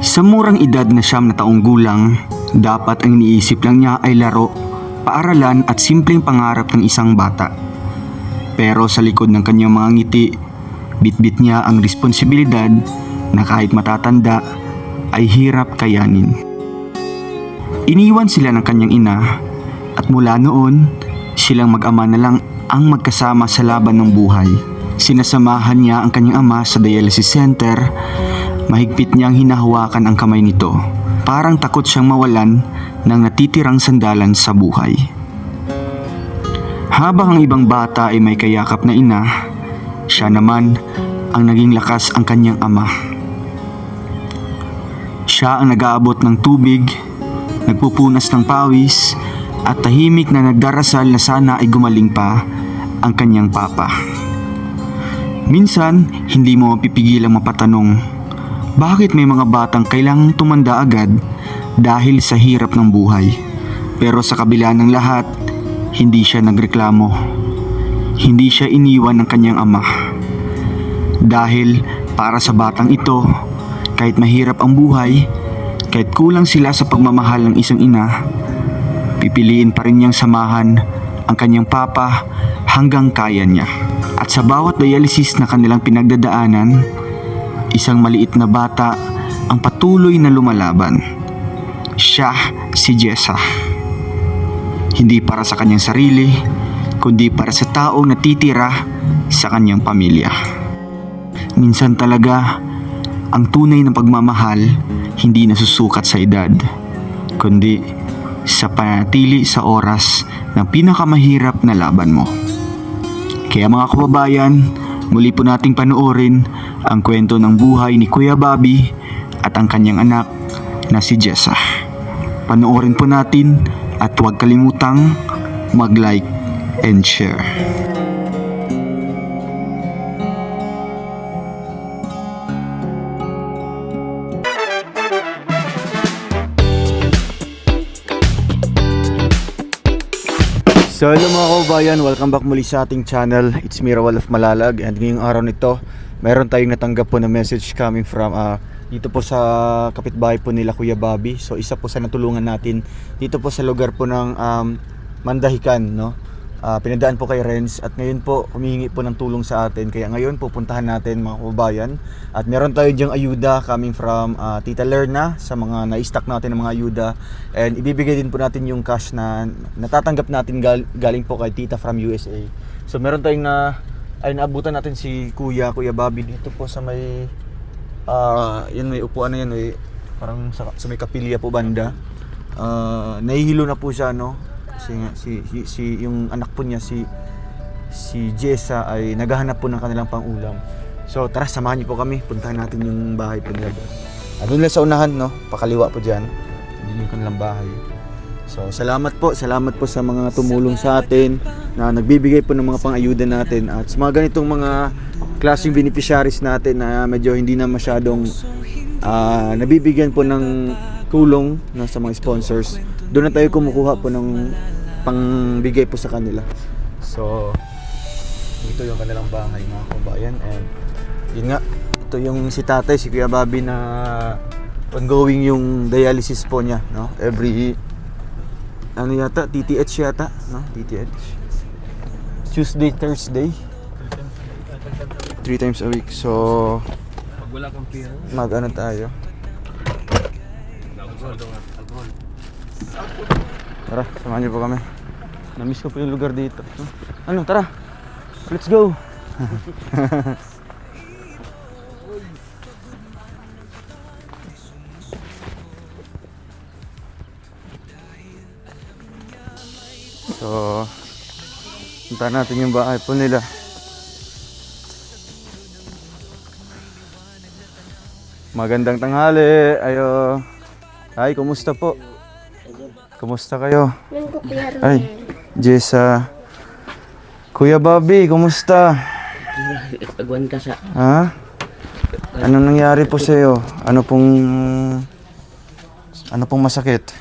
Sa murang edad na 9 gulang, dapat ang iniisip lang niya ay laro, paaralan at simpleng pangarap ng isang bata. Pero sa likod ng kanyang mga ngiti, bitbit niya ang responsibilidad na kahit matatanda ay hirap kayanin. Iniwan sila ng kanyang ina at mula noon, silang mag-ama na lang ang magkasama sa laban ng buhay. Sinasamahan niya ang kanyang ama sa dialysis center. Mahigpit niyang hinahawakan ang kamay nito. Parang takot siyang mawalan ng natitirang sandalan sa buhay. Habang ang ibang bata ay may kayakap na ina, siya naman ang naging lakas ang kanyang ama. Siya ang nag-aabot ng tubig, nagpupunas ng pawis, at tahimik na nagdarasal na sana ay gumaling pa ang kanyang papa. Minsan, hindi mo mapipigilang mapatanong, bakit may mga batang kailangang tumanda agad dahil sa hirap ng buhay? Pero sa kabila ng lahat, hindi siya nagreklamo. Hindi siya iniwan ng kanyang ama. Dahil para sa batang ito, kahit mahirap ang buhay, kahit kulang sila sa pagmamahal ng isang ina, pipiliin pa rin niyang samahan ang kanyang papa hanggang kaya niya. At sa bawat dialysis na kanilang pinagdadaanan, isang maliit na bata ang patuloy na lumalaban. Siya si Jessa. Hindi para sa kanyang sarili, kundi para sa taong natitira sa kanyang pamilya. Minsan talaga, ang tunay na pagmamahal hindi nasusukat sa edad, kundi sa panatili sa oras ng pinakamahirap na laban mo. Kaya mga kababayan, muli po nating panoorin ang kwento ng buhay ni Kuya Bobby at ang kanyang anak na si Jessa. Panoorin po natin at huwag kalimutang mag-like and share. So hello mga kababayan, welcome back muli sa ating channel. It's me, Rawal of Malalag, and ngayong araw nito mayroon tayong natanggap po na message coming from dito po sa kapitbahay po nila Kuya Bobby. So isa po sa natulungan natin dito po sa lugar po ng Mandahican, no? Pinadaan po kay Renz at ngayon po humihingi po ng tulong sa atin. Kaya ngayon pupuntahan natin mga kababayan. At meron tayo diyang ayuda coming from Tita Lerna sa mga na-stock natin ng mga ayuda. And ibibigay din po natin yung cash na natatanggap natin galing po kay Tita from USA. So meron tayong naabutan natin si Kuya Bobby dito po sa may yan may upuan na yan, parang sa may kapilya po banda. Nahihilo na po siya, no? Kasi si yung anak po niya si Jessa ay naghahanap po ng kanilang pang-ulam. So tara, samahan niyo po kami, puntahan natin yung bahay po nila. Doon lang sa unahan, no? Pakaliwa po diyan. Yun yung kanilang bahay. So salamat po sa mga tumulong sa atin na nagbibigay po ng mga pang-ayuda natin at sa mga ganitong mga klaseng beneficiaries natin na medyo hindi na masyadong nabibigyan po ng tulong na sa mga sponsors. Doon na tayo kumukuha po ng pangbigay po sa kanila. So ito yung kanilang bahay mga kabayan, and yun nga, ito yung si tatay, si Kuya Bobby, na ongoing yung dialysis po niya, no? Every yata, TTH yata, no? TTH Tuesday, Thursday, 3 times a week. So pag wala kang pera, mag-ano tayo. Tara, samahan niyo po kami. Namiss ko po yung lugar dito. Ano, tara. Let's go. So, punta natin yung bahay po nila. Magandang tanghali. Ayo. Ay, kumusta po? Kumusta kayo? Ay, Jessa. Kuya Bobby, kumusta? agwan ka sa... Ha? Anong nangyari po sa'yo? Ano pong masakit?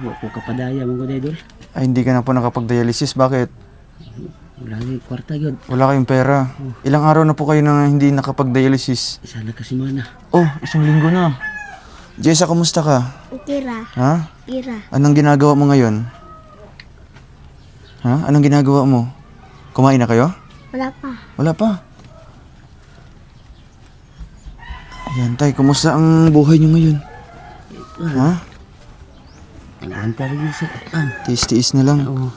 Wala ko kapadaya mo ko dahil. Ay, hindi ka na po nakapag-dialysis. Bakit? Wala ni kwarta yun. Wala kayong pera. Ilang araw na po kayo na hindi nakapag-dialysis? Isa na kasi mana. Oh, 1 linggo na. Jessa, kumusta ka? Kira. Ha? Kira. Anong ginagawa mo ngayon? Ha? Anong ginagawa mo? Kumain na kayo? Wala pa. Wala pa. Ayan, tay. Kumusta ang buhay niyo ngayon? Ha? Nagwanta rin sa Tiis-tiis na lang. Oo.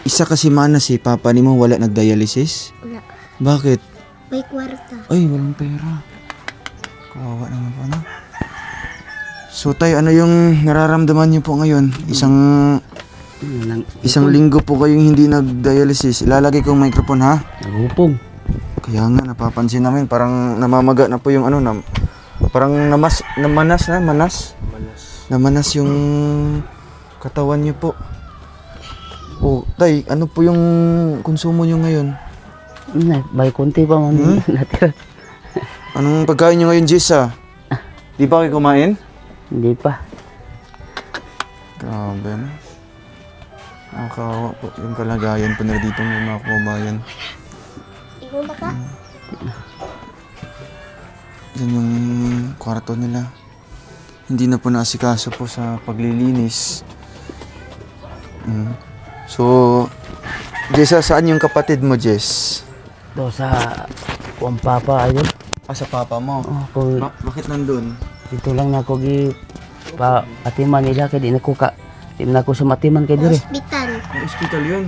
Isa kasi manas si papa ni mo wala nag-dialysis. Wala. Bakit? May kwarta. Ay, walang pera. Kawawa naman po, ano? So, tay, ano yung nararamdaman niyo po ngayon? Isang linggo po kayong hindi nag-dialysis. Ilalagay ko ang microphone, ha? Nagupong. Kaya nga, napapansin namin, parang namamaga na po yung ano, parang namanas yung katawan niyo po. Oh, tay, ano po yung konsumo niyo ngayon? Bay konti pa man natira. Anong pagkain niyo ngayon, Jessa? Di ba kayo kumain? Hindi pa. Grabe, no? Nakakawa po yung kalagayan po nila dito ng mga kababayan. Ikaw ba ka? Yan yung kwarto nila. Hindi na po naasikaso po sa paglilinis. So, Jessa, saan yung kapatid mo, Jess? Do sa kuang papa ayun. Sa papa mo. Oh, ko Bakit nandun? dito lang na ako gi pa atiman nila kay di na ko sa matiman kay dire. Hospital. Ang ospital yun.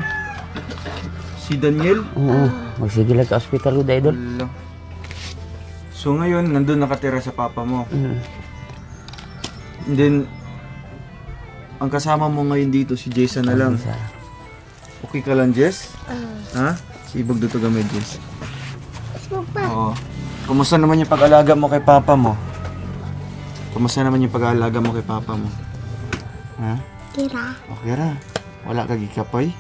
Si Daniel? Oo, magsige lang sa ospital uday idol. Wala. So ngayon, nandun nakatira sa papa mo. And then, ang kasama mo ngayon dito, si Jason na lang. Okay ka lang, Jess? Ha? Si Ibog dito gamay, Jess. Ikaw pa. Oo. Kumusta naman yung pag-alaga mo kay papa mo? Kumusta naman yung pag-alaga mo kay papa mo? Ha? Kira. Okay ra. Wala ka gikapoy?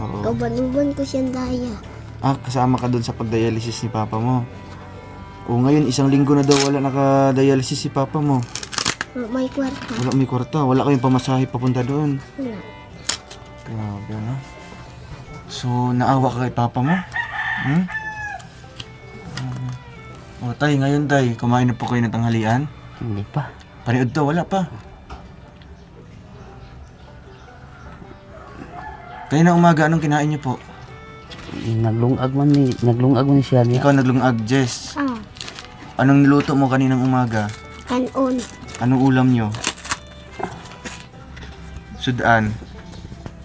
Oo. Kabanuban ko siyang daya. Kasama ka dun sa pag-dialysis ni papa mo. O ngayon, isang linggo na daw wala naka-dialysis si papa mo. May kwarta. Wala may kwarta. Wala kayong pamasahe papunta doon. Wala. Grabe, no? So, naawa ka kay papa mo? O, tay, ngayon, tay, kumain na po kayo ng tanghalian? Hindi pa. Paniod to, wala pa. Kayo na umaga, anong kinain niyo po? Naglungag man ni siya niya. Ikaw naglungag, Jess. Anong niluto mo kaninang umaga? Kanon. Anong ulam niyo? Sudan.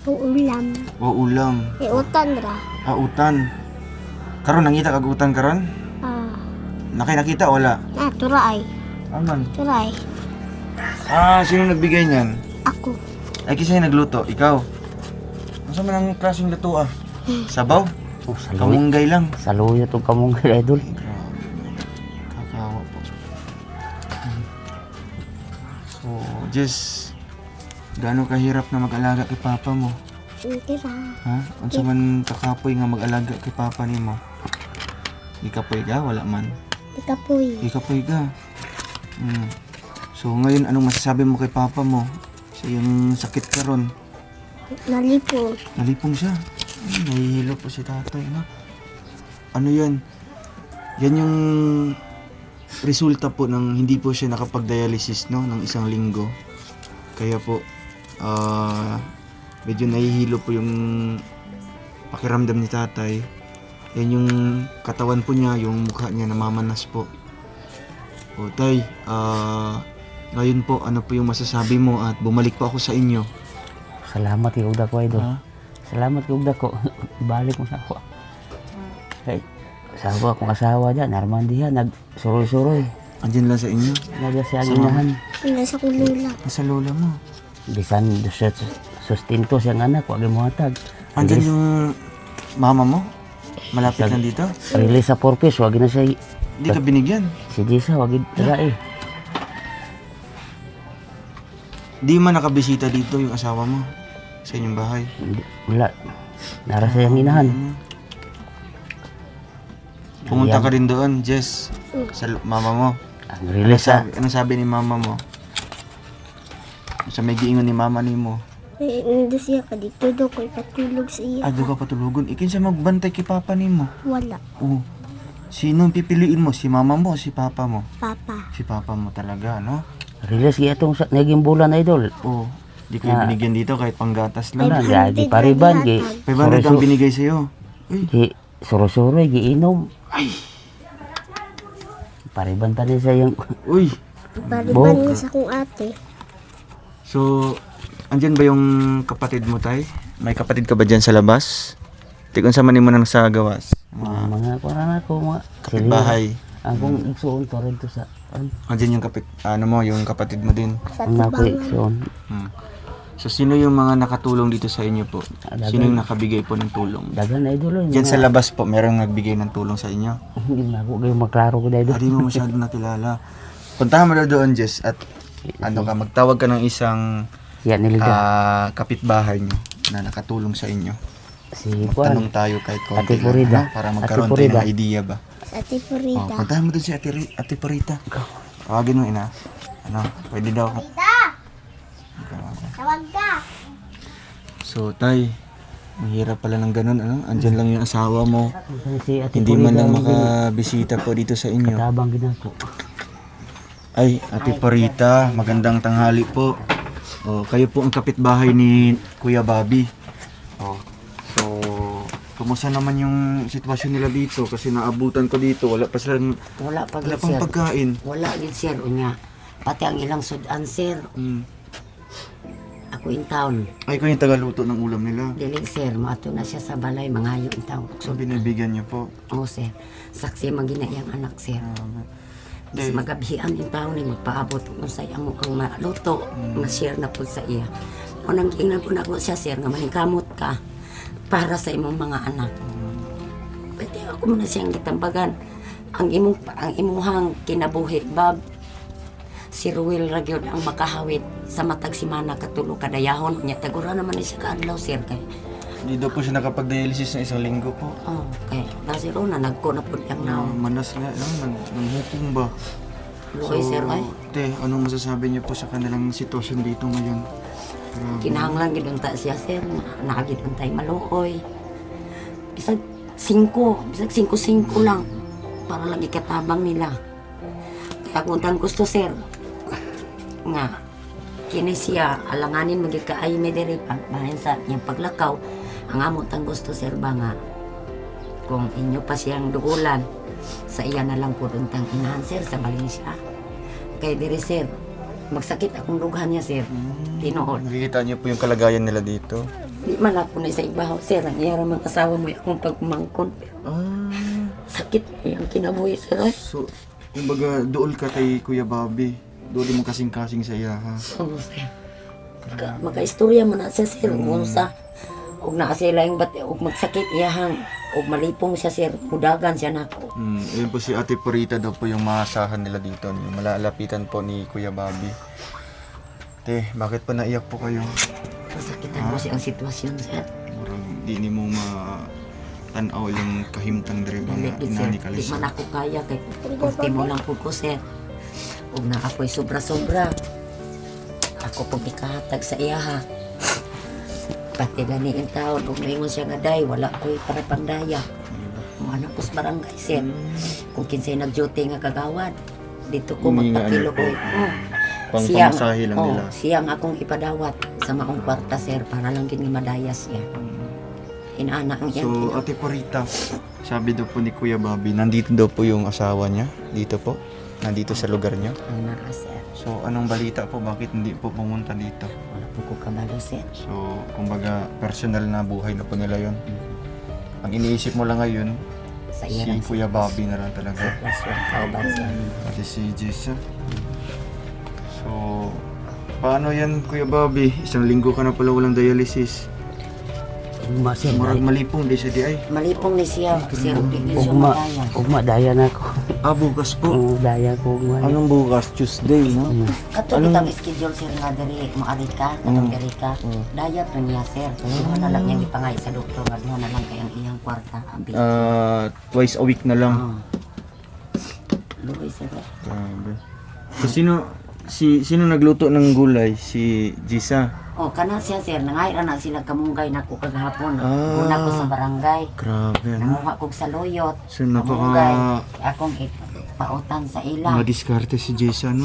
Uulam. O ulam. Utan ra. Utan. Karon nangita kag utan karon? Nakita wala? Turay. Aman. Turay. Sino nagbigay niyan? Ako. Ay, kasi nagluto. Ikaw. Ano man ang klaseng luto Sabaw? Oh, Kamunggay lang. saluyo to kamunggay idol. Kakawa po. So, Jess, gaano kahirap na mag-alaga kay papa mo? Kira. Ha? Unsa man kakapoy nga mag-alaga kay papa nimo? Ikapoy ka? Wala man. Ikapoy. Ikapoy ka. So, ngayon, anong masasabi mo kay papa mo? Sa yung sakit karon? Nalipong. Nalipong siya. Nahihilo po si tatay, no? Ano yan? Yan yung resulta po ng hindi po siya nakapag-dialysis, no? Ng isang linggo. Kaya po, medyo nahihilo po yung pakiramdam ni tatay. Yan yung katawan po niya, yung mukha niya namamanas po. O tay, ngayon po, ano po yung masasabi mo at bumalik po ako sa inyo? Salamat kay ugda ko idol. Ha? Salamat kay ugda ko. Balik mo sa ako. Kay akong asawa dyan, Armandiha, nagsuroy-suroy. Andyan lang sa inyo? Naga sa aginahan. Nasa kulula. Nasa lola mo. Bisan sustento siyang anak, wag mo hatag. Andyan yung mama mo? Malapit lang dito? Release sa purpose, wag na siya. Hindi ka binigyan? Si Jessa, wag tira Di man nakabisita dito yung asawa mo sa inyong bahay? Wala. Nara sa iyang inahan. Pumunta ka rin doon, Jess, sa mama mo. Ang release sa Anong sabi ni mama mo? Sa may giingon ni mama ni mo? Nando siya ka dito daw ko patulog sa iya. Doon ka patulugon. Ikin siya magbantay kay papa ni mo. Wala. Oo. Sinong pipiliin mo? Si mama mo o si papa mo? Papa. Si papa mo talaga, no? Release kaya itong naging bulan, idol. Oo. Di kayo binigyan dito kahit panggatas lang. Ano, di pariban, gi. 500 ang binigay sa'yo. Gi, suro-suro, giinom. Ay! Pariban pa rin sa yung... Uy! Pariban niya sa kong ate. So, andyan ba yung kapatid mo, tay? May kapatid ka ba dyan sa labas? Tikon sa manin mo nang sa gawas. Mga kuran ako, mga... Kapitbahay. Akong igsoon to rin to sa... Andyan yung yung kapatid mo din. Sa Ang ako tubangan. igsoon. Hmm. So, sino yung mga nakatulong dito sa inyo po? Dagan. Sino yung nakabigay po ng tulong? Dagan na idol. Diyan sa labas po, merong nagbigay ng tulong sa inyo. Hindi na ako kayo maklaro ko na idol. Hindi mo masyado nakilala. Puntahan mo na doon, Jess, at magtawag ka ng isang Yan nilda. kapitbahay nyo na nakatulong sa inyo. Si Juan. Magtanong tayo kahit konti Ate lang, Purida. ano, para magkaroon Ate tayo Purida. ng idea ba? Sa ate Oh, Purida. puntahan mo doon si Ate Purita. Tawagin mo, ina. Ano, pwede daw. Tawag ka. So, tay, mahirap pala ng ganun, ano? Andyan lang yung asawa mo. Si Ate Hindi man Purida, lang makabisita po dito sa inyo. Katabang ginako. Ay, Ate Purita, magandang tanghali po. Oh, kayo po ang kapitbahay ni Kuya Bobby. Oh. So, kumusta naman yung sitwasyon nila dito? Kasi naabutan ko dito, wala pa silang Wala pa wala gid pang sir. pagkain. Wala gid sir unya. Pati ang ilang sudan sir. Ako in town. Ay, kayo yung tagaluto ng ulam nila. Dili sir, maato na siya sa balay mangayo in town. So, binibigyan niyo po. Oo sir. Saksi magina iyang anak sir. Bis Eh, magabhian in town ni magpaabot kung sa iyang ang maluto. Ma-share na po sa iya. Unang ingnan po na ko siya sir nga maningkamot ka para sa imong mga anak. Pwede ako muna siyang gitambagan. Ang imuhang kinabuhi, Bob. Si Ruel Ragyod ang makahawit sa matag simana katulo kadayahon niya tagura naman ni siya kaadlaw sir kay Hindi daw po siya nakapag-dialysis ng isang linggo po. kay nasi ro na nagko na pud yang naon Manas nga, nanghukom ba? luoy sir ay te, anong masasabi niyo po sa kanilang sitwasyon dito ngayon? Grabe. kinahanglan gid unta siya sir nakagid untay maluoy bisag 5 lang para lagi katabang nila kaya kung tang gusto sir nga kini siya alanganin magikaay me diri bahin sa iyang paglakaw ang amo tang gusto sir ba nga kung inyo pa siyang duulan sa iya na lang po untang inahan sir sa Valencia kay diri sir magsakit akong dughan niya sir tinuod Nakikita niyo po yung kalagayan nila dito. di man ako na sa ibahaw sir ang iya ramang asawa mo akong pagmangkon Ah, sakit ang kinabuhi sir ay so, kumbaga dool ka kay Kuya Bobby. Doon mo kasing-kasing sa iya, ha? oo sir makaistorya man na siya sir kung sa ug naa sila yung bati ug magsakit iyahang ug malipong siya sir mudagan siya nako Ayun po si Ate Purita daw po yung maasahan nila dito. Yung malalapitan po ni Kuya Bobby. Te, bakit pa naiyak po kayo? masakitan ko siya ang sitwasyon sir Murag di ni mo tanaw yung kahimtang diri ba dili nga gid sir inani di kalisa. man ako kaya kay ultimo lang po ko sir ug na ako'y sobra-sobra ako pong ikahatag sa iya ha pati gani in taon ug maingon siya nga day wala ko'y para pangdaya mo anak ko sa barangay sir kung kinsay nag-duty nga kagawad dito ko Hindi nga, magpapilo ano ko po, pangpamasahe lang nila. siyang akong ipadawat sa maong kwarta sir para lang gid nga madaya siya inaana ang iyang So, Ate Purita, sabi daw po ni Kuya Bobby, nandito daw po yung asawa niya. Dito po. Nandito sa lugar niya. kinaa sir So, anong balita po? Bakit hindi po pumunta dito? wala po ko kabalo sir So, kumbaga, personal na buhay na po nila yon. Ang iniisip mo lang ngayon, sa iya si lang Kuya Bobby na lang talaga. sitwasyon kauban siya Pati si Jessa. So, paano yan, Kuya Bobby? Isang linggo ka na pala walang dialysis. Ugma sir. Murag malipong di siya di ay. malipong ni siya sir di siya Ugma. madaya Ugma, daya na ako. Bukas po. Oo, daya ko ugma. Anong bukas? Tuesday, no? Katulad ang schedule sir nga diri maari ka kanang diri ka dayat na niya sir duha na lang niyang ipangay sa doktor nga duha na lang kay ang iyang kwarta abi Twice a week na lang. luoy sir Grabe. So, sino nagluto ng gulay? Si Jisa. O, kana siya, sir. Nangayra na sila kamunggay na ko kagahapon. Ah. Una ko sa barangay. Grabe, ano? Nanguha ko sa loyot. So, Kamunggay. napaka Akong pautan sa ila. madiskarte si Jess, ano?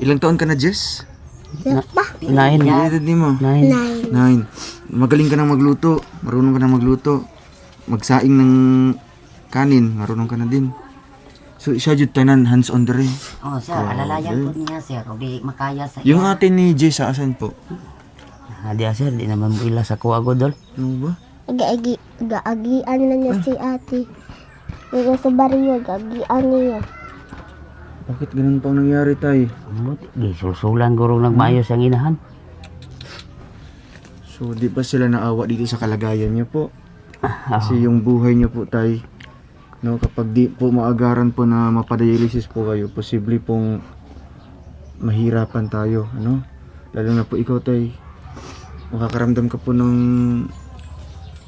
Ilang taon ka na, Jess? Nine. Ilang edad ni mo? 9. 9. Magaling ka na magluto. Marunong ka na magluto. Magsaing ng kanin. Marunong ka na din. So, siya jud tanan, hands on the rin. Oh, sir, alalayan po niya, sir. O di makaya sa Yung iya. ate ni Jess, asan po? Adi sir, di naman bila sa kuha ko dol. Ano ba? Gaagian na niya si ate. Yung sa baryo, gaagian niya. Bakit ganun pang nangyari, tay? Gisulsulan gurong nagmaayos ang inahan. So, di ba sila naawa dito sa kalagayan niyo po? Kasi yung buhay niyo po, tay, no, kapag di po maagaran po na mapadialysis po kayo, posible pong mahirapan tayo, ano? Lalo na po ikaw, tay, makakaramdam ka po ng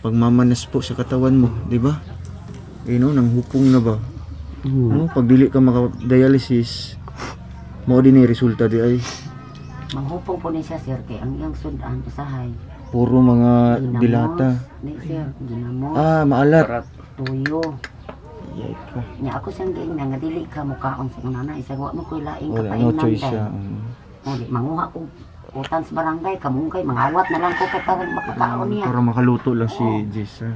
pagmamanas po sa katawan mo, di ba? No, nang hupong na ba? No, pag dili ka maka-dialysis, mo din yung resulta di ay Manghupong po ni siya, sir. Kay ang iyang sundan, usahay. puro mga Ginamos. dilata. Di, sir. Ginamos. Maalat. Tuyo. Yay ka. Nya ako siyang giing nga dili ka mukaon sa unana. Isagawa mo ko'y laing Wala, kapainan. no choice kay. siya. O, di, manguha ko. Utan sa barangay, kamunggay, mangawat na lang ko kapag makakaon niya. Para makaluto lang si Jess, ha?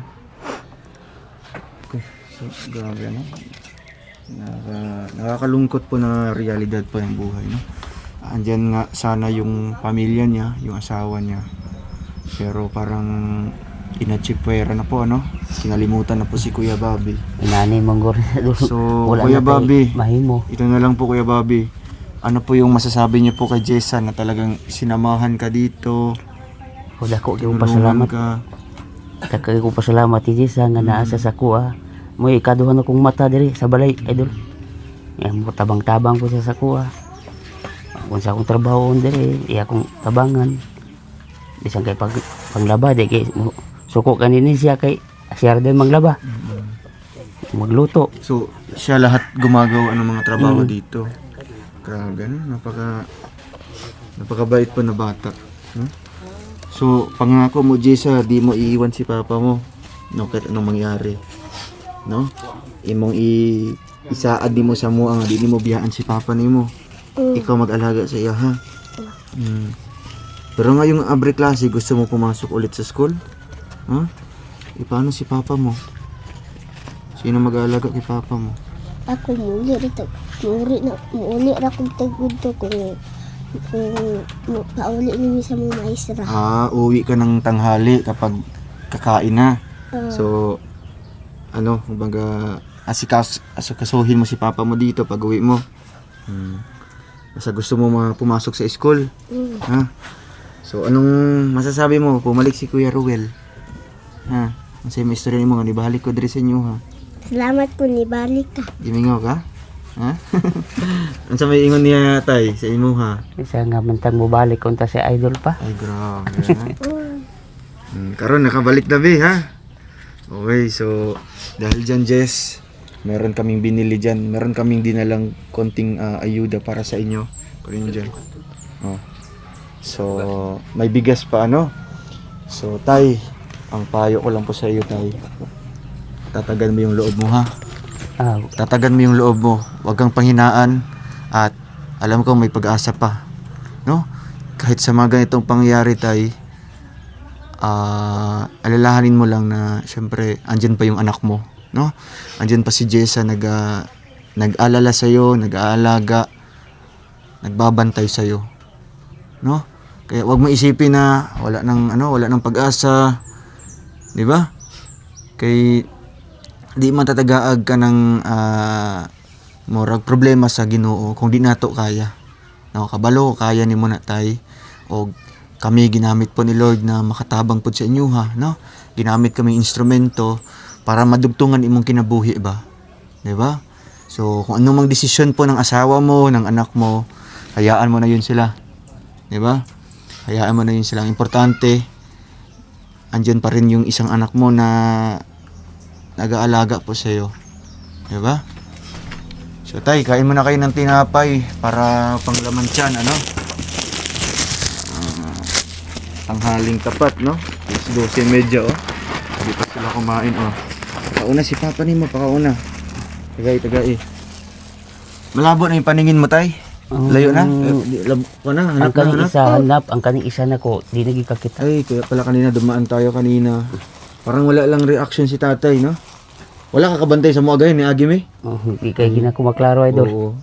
Okay, so grabe, ano? Nakakalungkot po na realidad po ng buhay, no? Andyan nga sana yung pamilya niya, yung asawa niya. Pero parang inachipuera na po, ano? Kinalimutan na po si Kuya Bobby. Inani mong guro na dol. So, Kuya Bobby, Mahimo. ito na lang po, Kuya Bobby. Ano po yung masasabi niyo po kay Jessa na talagang sinamahan ka dito? Huwag ako yung Tulungan pasalamat. ka. Takay ko pasalamat ti Jessa nga naasa sa kuha. Mo ikaduhan akong mata diri sa balay, idol. Yan mo tabang-tabang ko siya sa kuha. Kung sa akong trabaho diri, iya akong tabangan. Di sang kay panglaba di kay suko kanini siya kay siya din maglaba. Magluto. So, siya lahat gumagawa ng mga trabaho dito. Grabe, no? Napakabait po na bata. No? So, pangako mo, Jessa, di mo iiwan si papa mo. No, kahit anong mangyari. No? Imong isaad di mo sa mo ang di mo biyaan si papa nimo. Ikaw mag-alaga sa iya, ha? Pero ngayong abre klase, gusto mo pumasok ulit sa school? Ha? Paano si papa mo? Sino mag-aalaga kay papa mo? Ako muli rito. Muli ra kong tagod to kung pauli nimi sa mga maestra. Uwi ka ng tanghali kapag kakain na. So, ano, kumbaga, asikasuhin mo si papa mo dito pag uwi mo. Basta gusto mo pumasok sa school. Ha? So, anong masasabi mo? Pumalik si Kuya Ruel. Ha? Masaya may istorya mo nga, nibalik ko diri sa inyo, ha? Salamat po ni balik ka. Gimingaw ka? Ha? Ano sa may ingon niya, tay, sa imo, ha? Isa nga mantang mo balik kung ta si idol pa. Ay, grabe, ha? Karon nakabalik na, be, ha? Okay, so, dahil dyan, Jess, meron kaming binili dyan. Meron kaming dinalang konting ayuda para sa inyo. Kunin dyan. Oh. So, may bigas pa, ano? So, tay, ang payo ko lang po sa iyo, tay. Tatagan mo yung loob mo, ha? Tatagan mo yung loob mo. Huwag kang panghinaan. At alam ko may pag-asa pa. No? Kahit sa mga ganitong pangyayari, tay, alalahanin mo lang na syempre andyan pa yung anak mo, no? Andyan pa si Jessa nag-alala sa iyo, nag-aalaga, nagbabantay sa iyo, no? Kaya wag mo isipin na wala nang pag-asa, 'di ba? Kay di man tatagaag ka ng murag problema sa Ginoo kung di nato kaya. No, kabalo kaya nimo na tay o kami ginamit po ni Lord na makatabang po sa inyo, ha, no? Ginamit kami instrumento para madugtungan imong kinabuhi ba? 'Di ba? So kung anong mang desisyon po ng asawa mo, ng anak mo, hayaan mo na 'yun sila. 'Di ba? Hayaan mo na 'yun sila. Ang importante andyan pa rin yung isang anak mo na nag-aalaga po sa iyo. 'Di ba? So tay, kain muna kayo ng tinapay para panglaman tiyan, ano? tanghaling tapat, no? 12:30, oh. Hindi pa sila kumain, oh. Pakauna si Papa ni mo, pakauna. Tagay. Malabo na yung paningin mo, tay. Layo na? Ang kaning isa hanap, ang kaning isa na ko, di nagkakita. Ay, kaya pala kanina dumaan tayo kanina. Parang wala lang reaction si tatay, no? Wala ka kabantay sa mga gayon ni Agime? Hindi kayo ginakumaklaro, idol. Oo.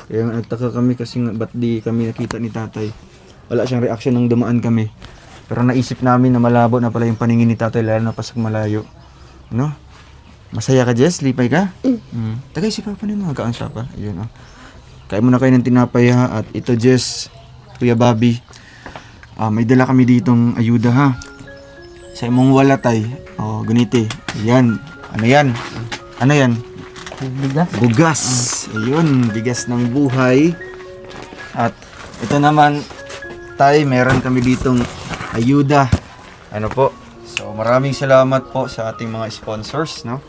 Kaya nga nagtaka kami kasi nga ba't di kami nakita ni tatay. Wala siyang reaction nang dumaan kami. Pero naisip namin na malabo na pala yung paningin ni tatay lalo na pasag malayo. No? Masaya ka, Jess? Lipay ka? Tagay si Papa ni mo. Hanggaan siya pa. Ayun, oh. Kain muna kayo ng tinapay, ha. At ito, Jess, Kuya Bobby. May dala kami ditong ayuda, ha. Sa imong walatay. Oh, ganiti. Yan. Ano yan? Ano yan? Bigas. Bugas. Ayun, bigas ng buhay. At ito naman, tay, meron kami ditong ayuda. Ano po? So, maraming salamat po sa ating mga sponsors, no?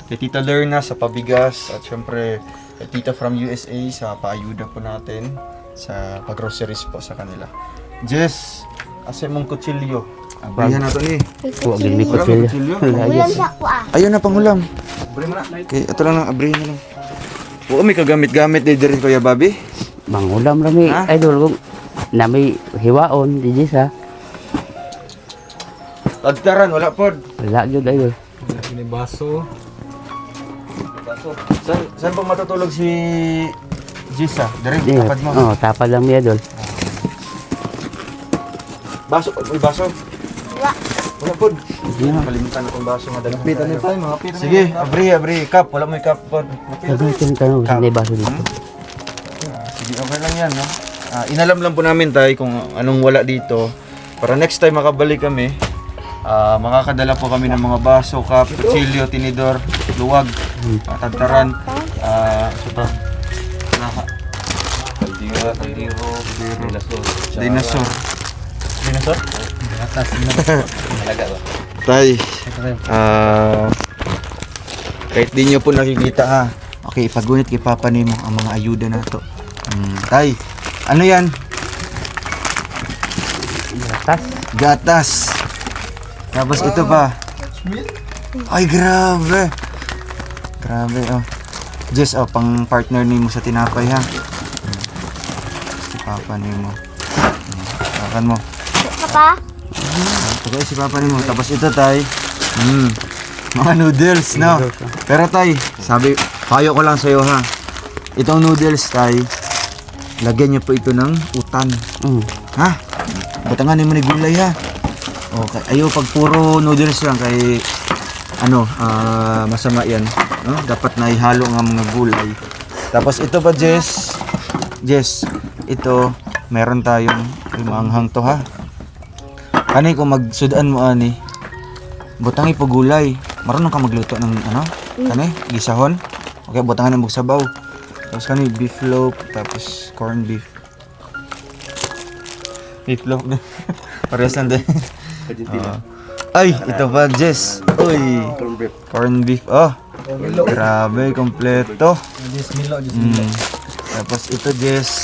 Kay Tita Lerna sa pabigas at syempre kay Tita from USA sa paayuda po natin sa pag-groceries po sa kanila. Jess, asa mong kutsilyo? Abrihan na to ni. Huwag din may Wala kutsilyo. kutsilyo. Ulam sa ko Ayun na pangulam. Abrihan mo na. Okay, ito lang, abrihan na lang. Oo, may kagamit-gamit din rin, Kuya Bobby. Mangulam rami, Ha? idol. Kung na may hiwaon, di sa. Tagtaran, wala pod. Wala yun, idol. Saan pa matutulog si Jessa? Direct, Di, tapad mo. tapad lang mi, idol. Baso, may baso. Wala pod. Yeah. Kalimutan akong baso madala. Pita ni tayo, mga pita. Sige, abri, cup. Wala mo yung cup pod. Sagutin ka no, hindi baso dito. Sige, okay lang yan, no? Inalam lang po namin tayo kung anong wala dito. Para next time makabalik kami, makakadala po kami ng mga baso, cup, kutsilyo, tinidor, luwag, tagtaran, sopa, dinosaur. Dinosaur? Tay, kahit di nyo po nakikita, ha. Okay, ipagunit kay Papa Nemo ang mga ayuda na to. Tay, ano yan? Gatas. Tapos ito pa. Ay, grabe. Grabe, oh. Jess, oh, pang partner ni mo sa tinapay, ha. Si Papa Nemo. Takan mo. Papa? Ito si Papa Nemo. Tapos ito, tay. Mga noodles, no? Pero, tay, sabi, payo ko lang sa'yo, ha. Itong noodles, tay, lagyan niyo po ito ng utan. Ha? Batanganin mo ni gulay, ha. Okay. Ayaw pag puro noodles lang kay masama yan, no? Dapat na ihalo ng mga gulay. Tapos ito ba, Jess? Jess, ito meron tayong limanghang to, ha. Ani kung magsudan mo ani, butangi po gulay. Marunong ka magluto ng kani gisahon. Okay, butangan ng sabaw. Tapos kani beef loaf, tapos corned beef. Beef loaf. Parehas lang din. Ay, ito pa, Jess. Uy, corned beef. Oh, grabe, kompleto. Tapos ito, Jess.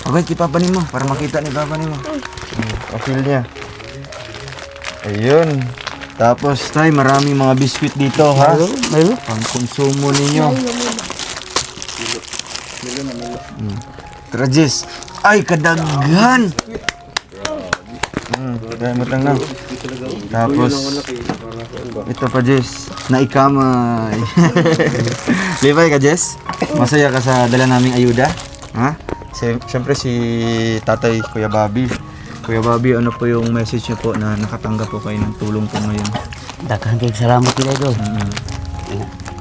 Pabay kay Papa Nemo para makita ni Papa Nemo. Feel niya. Ayun. Tapos, tay, maraming mga biskuit dito, ha? Mayroon. Pang konsumo ninyo. Tara, Jess. Ay, kadaghan! Dahil mo lang. Tapos, ito pa, Jess. Naikamay. Lipay ka, Jess? Masaya ka sa dala naming ayuda? Ha? Siyempre si Tatay Kuya Bobby. Kuya Bobby, ano po yung message niyo po na nakatanggap po kayo ng tulong po ngayon? Daghang kayong salamat nila, idol.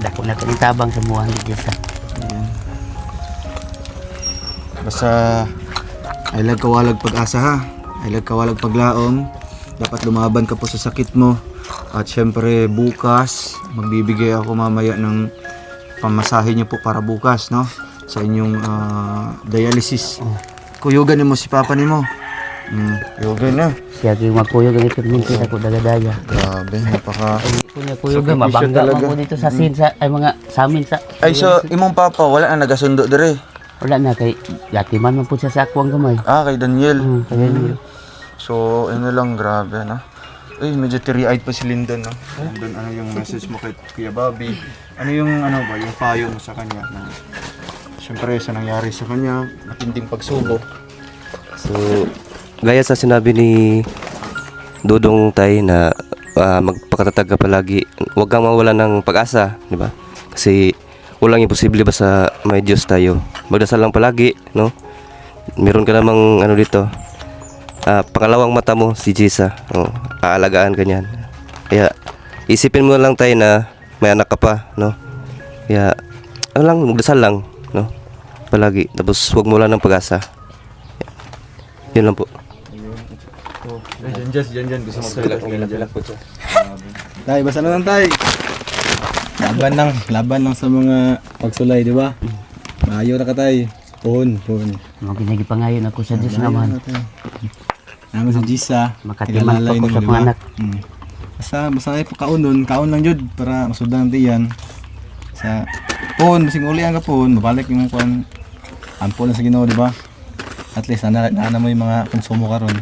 Dako na kaning tabang sa muha ni Jessa. Ayan. Basta ay kawalag pag-asa, ha. Ay kawalag paglaom. Dapat lumaban ka po sa sakit mo. At syempre bukas magbibigay ako mamaya ng pamasahe niyo po para bukas, no? Sa inyong dialysis. Kuyugan mo si Papa Nemo. Kuyugan na. Siya kayong magkuyog ang itong minti ako dagadaya. Grabe, napaka... Kunya kuyog Sakripisyo mabangga talaga. man ko dito sa sin sa ay mga sa amin sa. Ay, so, imong papa, wala na nagasundo dire. Wala na kay yatiman man po siya sa ako ang gamay. Ah, kay Daniel. Kaya So, ano lang, grabe, no? Uy, medyo teary-eyed pa si Lyndon, no? Lyndon, ano yung message mo kay Kuya Bobby? Ano yung, ano ba, yung payo mo sa kanya? Na, siyempre, sa nangyari sa kanya, matinding pagsubok. So, gaya sa sinabi ni Dudong Tay na magpakatatag ka palagi, huwag kang mawala ng pag-asa, di ba? Kasi walang imposible ba sa may Diyos tayo. Magdasal lang palagi, no? Meron ka namang ano dito, pangalawang mata mo si Jesus, aalagaan ka niyan. Kaya isipin mo lang tayo na may anak ka pa, no? Kaya ano lang, magdasal lang, no? Palagi. Tapos huwag mo lang ng pag-asa. Yun lang po. Diyan. Gusto mo sa po siya. Tay, basta na lang tay. Laban lang sa mga pagsulay, di ba? Maayo na ka tay. Pun. mga ginagipangayon ako sa Diyos naman. Naman sa Gisa. Makatiman pa ko sa mga anak. Basta ay kaon lang jud para masudan natin yan. Sa pun, basing uli ang kapun, mabalik yung kuan. Ampol na sa Ginoo, di ba? At least na mo yung mga konsumo karon.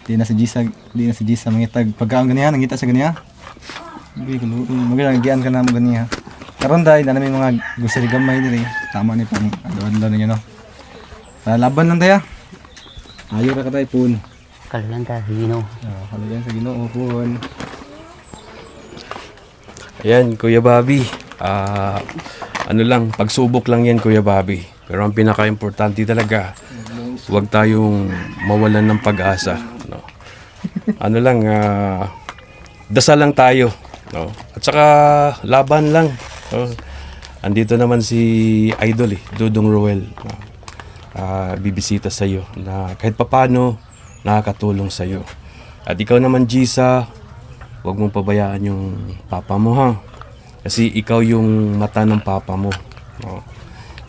Di na si Gisa mangitag pagkaon ganiya, nangita sa ganiya. Magagian ka na mo ganiya. Karon dai na may mga gusto gamay diri. Tama ni pang adlaw ninyo, no. Laban lang tayo. Ayo ra ka tay pun. Kalilan ta sa Ginoo. Kalilan sa Ginoo pun. Ayan, Kuya Bobby. Ano lang, pagsubok lang yan, Kuya Bobby. Pero ang pinaka-importante talaga, huwag tayong mawalan ng pag-asa. No? Ano lang, dasal lang tayo. No? At saka, laban lang. No? Andito naman si Idol, Dudong Roel. No? Bibisita sa'yo na kahit papano, nakakatulong sa'yo. At ikaw naman, Gisa, huwag mong pabayaan yung papa mo, ha? Kasi ikaw yung mata ng papa mo. No?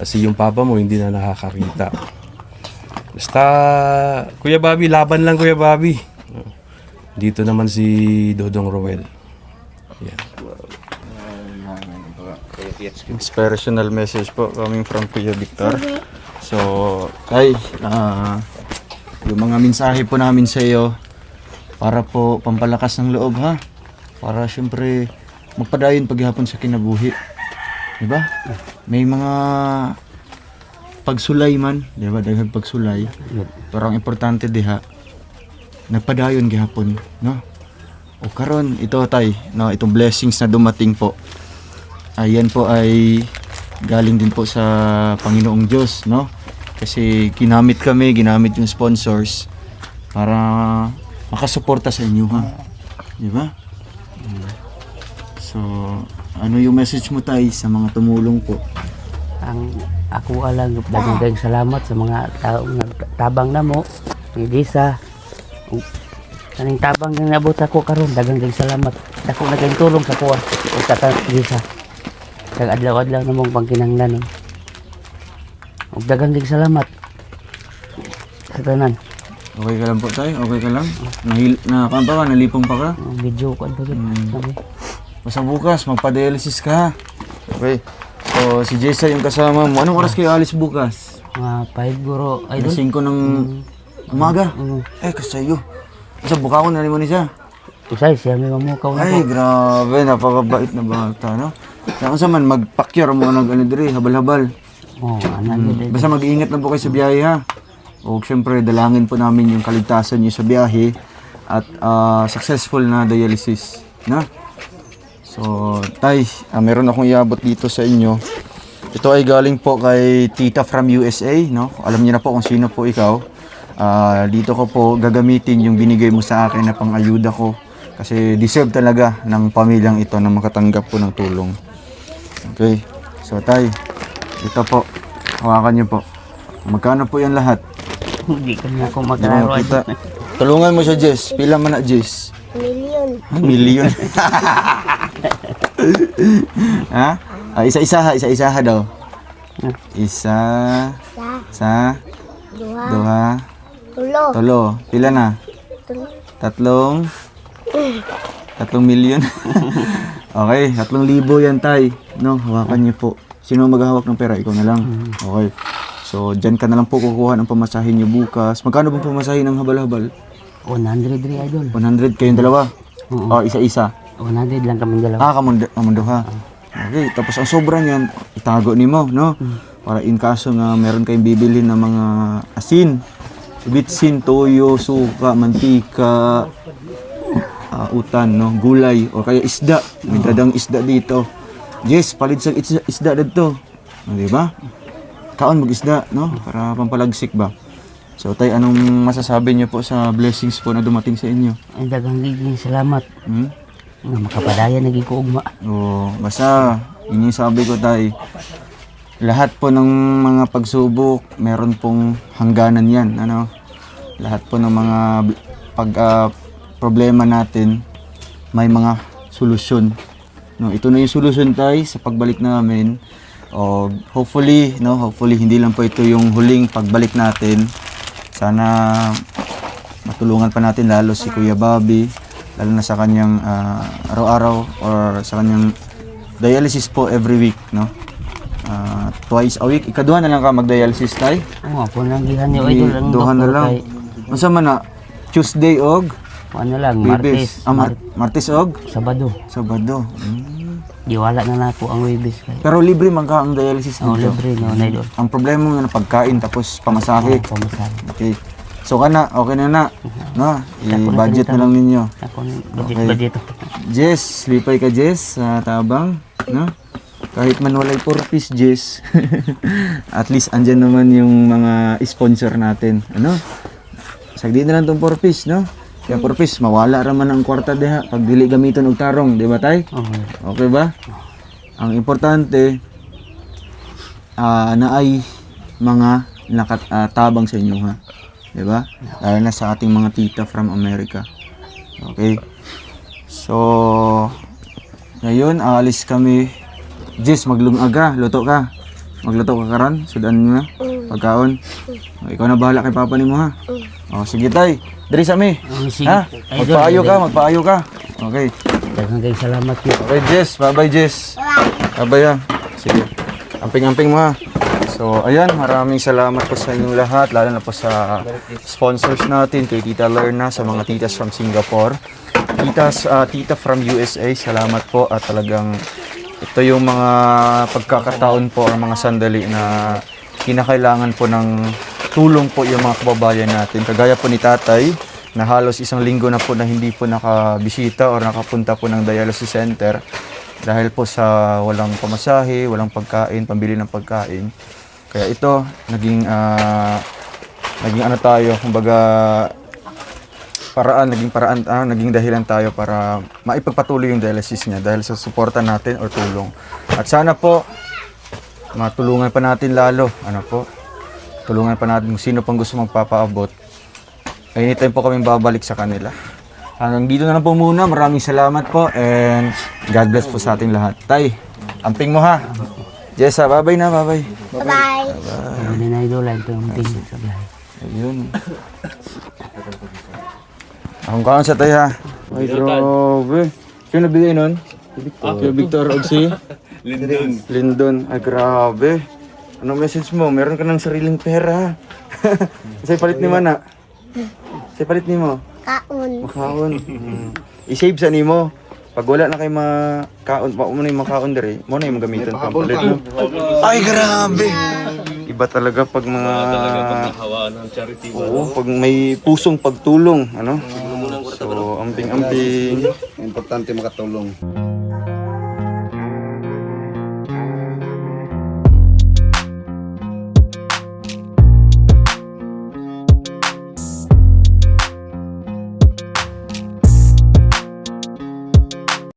Kasi yung papa mo hindi na nakakakita. Basta, Kuya Bobby, laban lang, Kuya Bobby. No? Dito naman si Dudong Roel. Yan. Inspirational message po coming from Kuya Victor. So, tay, yung mga mensahe po namin sa iyo para po pampalakas ng loob, ha? Para syempre magpadayon paghihapon sa kinabuhi. 'Di ba? May mga pagsulay man, 'di ba? Daghang pagsulay. Pero ang importante diha nagpadayon gihapon, no? O karon ito tay, no, itong blessings na dumating po. Ayan po ay galing din po sa Panginoong Diyos, no? Kasi ginamit yung sponsors para makasuporta sa inyo, ha? Di ba? So, ano yung message mo tayo sa mga tumulong po? Ang ako alang daghang salamat sa mga taong tabang namo. Ni Gisa. Kaning tabang nga nabot ako karon daghang salamat. Ako naging tulong sa kuha o sa Gisa. Kag adlaw-adlaw namong pangkinahanglan. Ug daghang salamat sa tanan. Okay ka lang po tayo? Okay ka lang? Kung pa ka? Nalipong pa ka? Ang video ko ito. Basta bukas, magpa-dialysis ka. Okay. So, si Jessa yung kasama mo. Anong oras kayo alis bukas? Mga 5 guro. Ay, Alas 5 ng umaga? Kasayo. Basta bukakon na rin mo ni siya. Usay, siya may mamukaw na Ay, po. grabe. Napakabait na bata, no? Kaya sa man, magpakyar mo habal-habal. Basta mag-iingat lang po kayo sa biyahe, ha? O siyempre, dalangin po namin yung kaligtasan niyo sa biyahe at successful na dialysis, na? So, tay, meron akong iabot dito sa inyo. Ito ay galing po kay Tita from USA, no? Alam niyo na po kung sino po ikaw. Dito ko po gagamitin yung binigay mo sa akin na pang-ayuda ko. Kasi deserve talaga ng pamilyang ito na makatanggap po ng tulong. Okay. So, tay, ito po. Hawakan niyo po. Magkano po yan lahat? Hindi ka na ako Yan mag-araw. kita. Tulungan mo siya, Jess. Pila man na, Jess? Milyon. Ha? Isa-isa ha daw. Isa. Sa. Duha. Tulo. Pila na? 3 milyon. Okay, 3,000 yan tay. No, hawakan niyo po. Sino maghahawak ng pera? Ikaw na lang. Okay. So, dyan ka na lang po kukuha ng pamasahe nyo bukas. Magkano bang pamasahe ng habal-habal? 100 diri idol. 100 kayong dalawa? Oo. O isa-isa? 100 lang kami dalawa. Ah, kamundo ha. Okay, tapos ang sobra niyan, itago ni mo, no? Para in kaso nga meron kayong bibili ng mga asin, bitsin, toyo, suka, mantika, utan, no? Gulay, o kaya isda. May dadang isda dito. Yes, palit sa isda dito. Di ba? Kaon mag-isda, no? Para pampalagsik ba? So, tay, anong masasabi niyo po sa blessings po na dumating sa inyo? Ang dagang giging salamat. Nga makapadaya naging ko ugma. Basta, yun yung sabi ko, tay. Lahat po ng mga pagsubok, meron pong hangganan yan, ano? Lahat po ng mga problema natin, may mga solusyon. No, ito na yung solusyon, tay, sa pagbalik namin. O hopefully hindi lang po ito yung huling pagbalik natin. Sana matulungan pa natin lalo si Kuya Bobby, lalo na sa kanyang araw-araw or sa kanyang dialysis po every week, no? Twice a week. Ikaduha na lang ka mag-dialysis, tay? Oo, po nang gihan niyo idol ang Duha na doktor lang. kay Unsa man na? Tuesday og ano lang, Webes. Martes og Sabado. Sabado. Diwala na nako ang Webes kay. Pero libre man ka ang dialysis Oh, dito. libre no na idol. Ang problema nga na pagkain tapos pamasahe. Pamasahe. Okay. So okay na. No? I-budget na lang ninyo. Ako budget. Jess, lipay ka Jess sa tabang, no? Kahit man walay 4 piece Jess. At least andyan naman yung mga sponsor natin, ano? Sagdi na lang tong 4 piece, no? Kaya 4 piece mawala ra man ang kwarta diha pag dili gamiton og tarong, di ba tay? Okay ba? Ang importante naay mga nakatabang sa inyo, ha. Di ba? Lalo na sa ating mga tita from America. Okay? So, ngayon, aalis kami. Jess, maglungaga. Luto ka. Magluto ka karon. Sudan mo na. Pagkaon. Ikaw na bahala kay papa ni mo, ha? O, sige tay. Diri sa mi. Sige. Ha? Magpaayo ka. Okay. Daghang kay salamat yo. Okay, Jess. Bye-bye, Jess. Bye-bye, ha. Sige. Amping-amping mo, ha. So, ayan, maraming salamat po sa inyong lahat, lalo na po sa sponsors natin, kay Tita Lerna, sa mga titas from Singapore, tita from USA, salamat po at talagang ito yung mga pagkakataon po or mga sandali na kinakailangan po ng tulong po yung mga kababayan natin. Kagaya po ni tatay, na halos 1 linggo na po na hindi po nakabisita or nakapunta po ng dialysis center dahil po sa walang pamasahe, walang pagkain, pambili ng pagkain. Kaya ito, naging ano tayo, kumbaga naging dahilan tayo para maipagpatuloy yung dialysis niya dahil sa suporta natin or tulong. At sana po, matulungan pa natin lalo, tulungan pa natin kung sino pang gusto magpapaabot. Anytime po kami babalik sa kanila. Hanggang dito na lang po muna, maraming salamat po and God bless po sa ating lahat. Tay, amping mo, ha? Jessa, bye-bye na, bye-bye. Bye-bye. Hindi na idol lang ito ang tingin sa biyahe. Ayun. Akong kaon sa tay, ha? Ay, grabe. Sino nagbigay nun? Kuya Victor og si? Lindon. Ay, grabe. Anong message mo? Meron ka ng sariling pera, ha? Sa'y palit ni Mana? Sa'y palit ni mo? Kaon. Makaon. I-save sa ni mo. Pag wala na kayo makaon, mo na yung makaon dere, mo na yung gamitin pampalit mo. Ay, grabe! Iba talaga pag mga... Oo, pag may pusong pagtulong, ano? So, amping-amping. Importante makatulong.